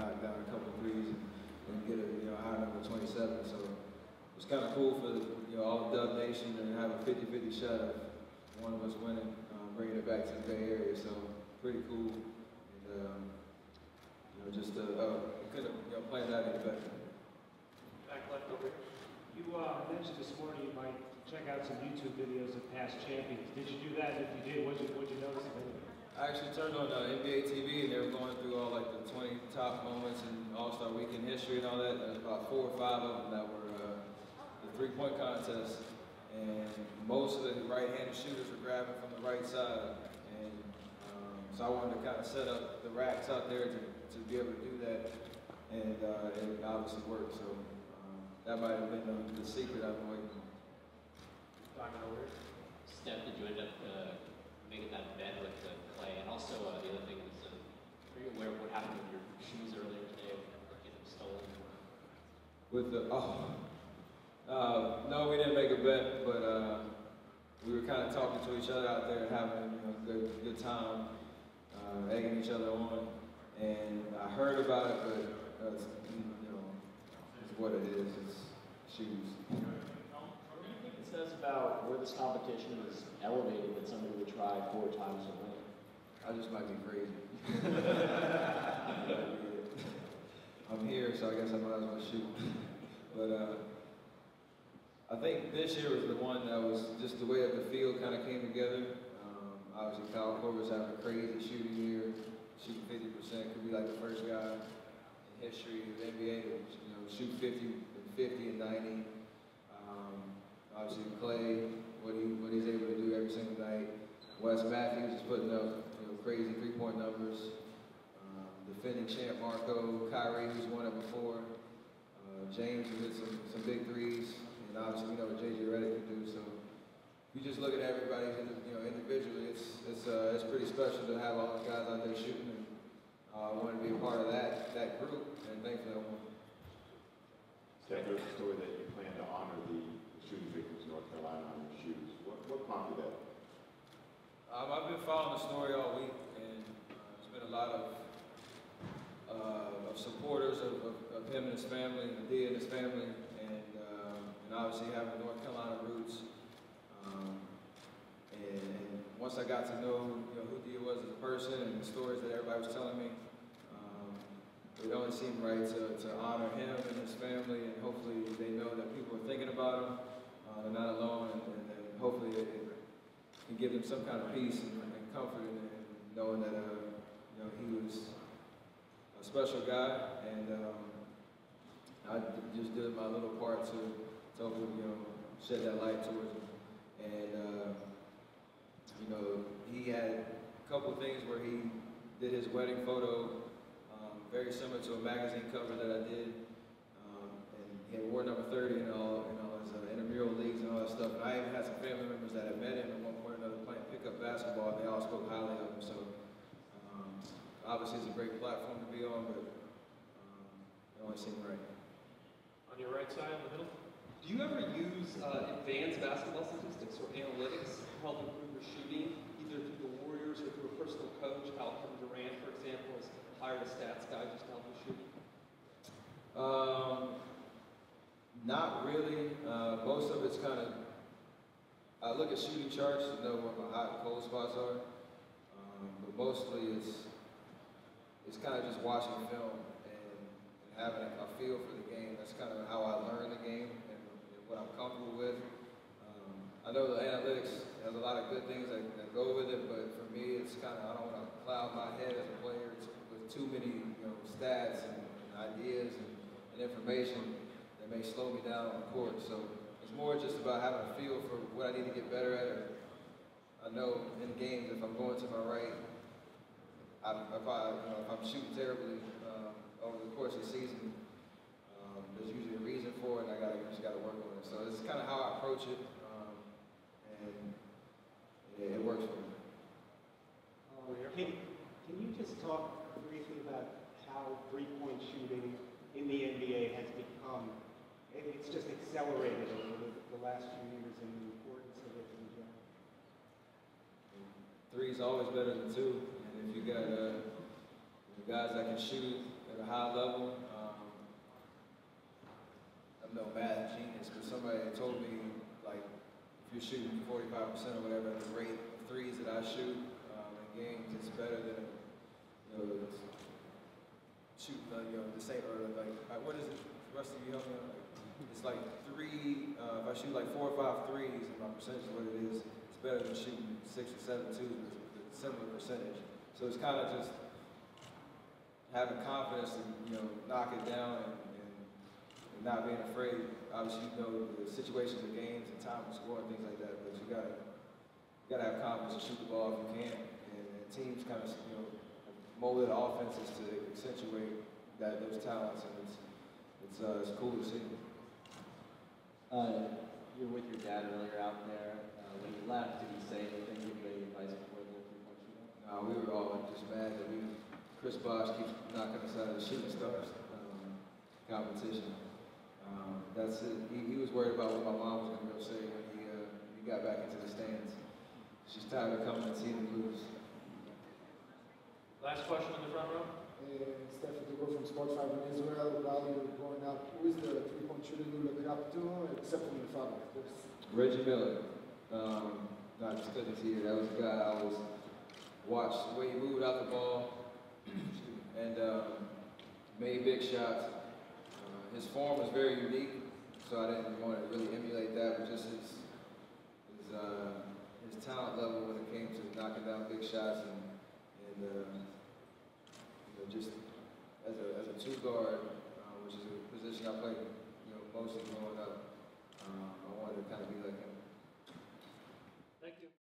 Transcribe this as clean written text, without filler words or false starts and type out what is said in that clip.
knock down a couple threes and get a high number 27. So it's kind of cool for all of Dub Nation to have a 50-50 shot of one of us winning, bringing it back to the Bay Area. So pretty cool. And, just could have planned that any better. Back left over here. You mentioned this morning you might check out some YouTube videos of past champions. Did you do that? If you did, what'd you notice? I actually turned on NBA TV and they were going through all like the 20 top moments in All-Star Weekend history and all that. There's about 4 or 5 of them that were the three-point contest, and most of the right-handed shooters were grabbing from the right side. And so I wanted to kind of set up the racks out there to be able to do that, and it obviously worked. So that might have been the secret I've been waiting for. Steph, did you end up making that bet with Clay? And also the other thing was, are you aware of what happened with your shoes earlier today, getting stolen? With the no, we didn't make a bet, but we were kind of talking to each other out there and having a good time, egging each other on. And I heard about it, but it's what it is. It's shoes. It says about where this competition is elevated that somebody would try 4 times a win. I just might be crazy. I'm here, so I guess I might as well shoot. But I think this year was the one that was just the way that the field kind of came together. Obviously, Kyle Korver's having a crazy shooting year, shooting 50%. Could be like the first guy in history of the NBA to shoot 50 and 90. Obviously, Clay, what he's able to do every single night. Wes Matthews is putting up crazy 3-point numbers. Defending champ Marco, KYRIE, who's won it before. James, who hit some big threes, and obviously we know what JJ Redick can do. So if you just look at everybody, individually, it's pretty special to have all those guys out there shooting. And I wanted to be a part of that group, and thankfully I won. Steph, there's a story that you plan to honor the shooting victims of North Carolina on your shoes. What prompted that? I've been following the story all week, and there's been a lot of supporters of him and his family, and Dia and his family, and obviously having North Carolina roots. And once I got to know who Dia was as a person and the stories that everybody was telling me, it only seemed right to honor him and his family, and hopefully they know that people are thinking about him, they're not alone, and hopefully it can give them some kind of peace and comfort in knowing that he was a special guy, and I just did my little part to hopefully shed that light towards him. And he had a couple things where he did his wedding photo very similar to a magazine cover that I did, and he had wore number 30 in all his intramural leagues and all that stuff. And I even had some family members that had met him at one point or another playing pickup basketball, and they all spoke highly of him. So obviously it's a great platform to be on, but it only seemed right. On your right side, in the middle. Do you ever use advanced basketball statistics or analytics to help improve your shooting, either through the Warriors or through a personal coach? How Kevin Durant, for example, has hired a stats guy just to help you shoot? Not really. Most of it's kind of, I look at shooting charts to know where my hot and cold spots are, but mostly it's kind of just watching film and having a feel for the game. That's kind of how I learn the game and what I'm comfortable with. I know the analytics has a lot of good things that go with it, but for me, it's kind of, I don't want to cloud my head as a player with too many stats and ideas and information that may slow me down on the court. So it's more just about having a feel for what I need to get better at. Or I know in games, if I'm going to my right, if I'm shooting terribly over the course of the season, there's usually a reason for it, and I just got to work on it. So it's kind of how I approach it, and it works for me. Can you just talk briefly about how three-point shooting in the NBA has become, it's just accelerated over the last few years, and the importance of it in general? Three is always better than two, and if you got guys that can shoot at a high level. I'm no math genius, but somebody told me, like, if you're shooting 45% or whatever, the rate of threes that I shoot in games, it's better than, shooting, the same, or like, what is it, Rusty, you help me out? Like, it's like if I shoot like 4 or 5 threes, and my percentage is what it is, it's better than shooting 6 or 7 twos with a similar percentage. So it's kind of just having confidence to, knock it down and not being afraid. Obviously, the situations of games and time to score and things like that, but you gotta have confidence to shoot the ball if you can. And teams kind of, molded offenses to accentuate those talents, and it's cool to see. You were with your dad earlier out there. When he left, did he say anything? Give you any advice before the three-point shootout? No, we were all just mad that Chris Bosh keeps knocking us out of the shooting stars competition. That's it. He was worried about what my mom was going to go say when he got back into the stands. She's tired of coming and seeing him lose. Last question in the front row. Steph Curry from Sport 5 in Israel. While you were growing up, who is the three-point shooter you look up to, except from your father, of course? Reggie Miller. Not just because he's here. That was the guy I always watched the way he moved out the ball and made big shots. His form was very unique, so I didn't want to really emulate that, but just his talent level when it came to knocking down big shots and just as a two guard, which is a position I played, mostly growing up. I wanted to kind of be like him.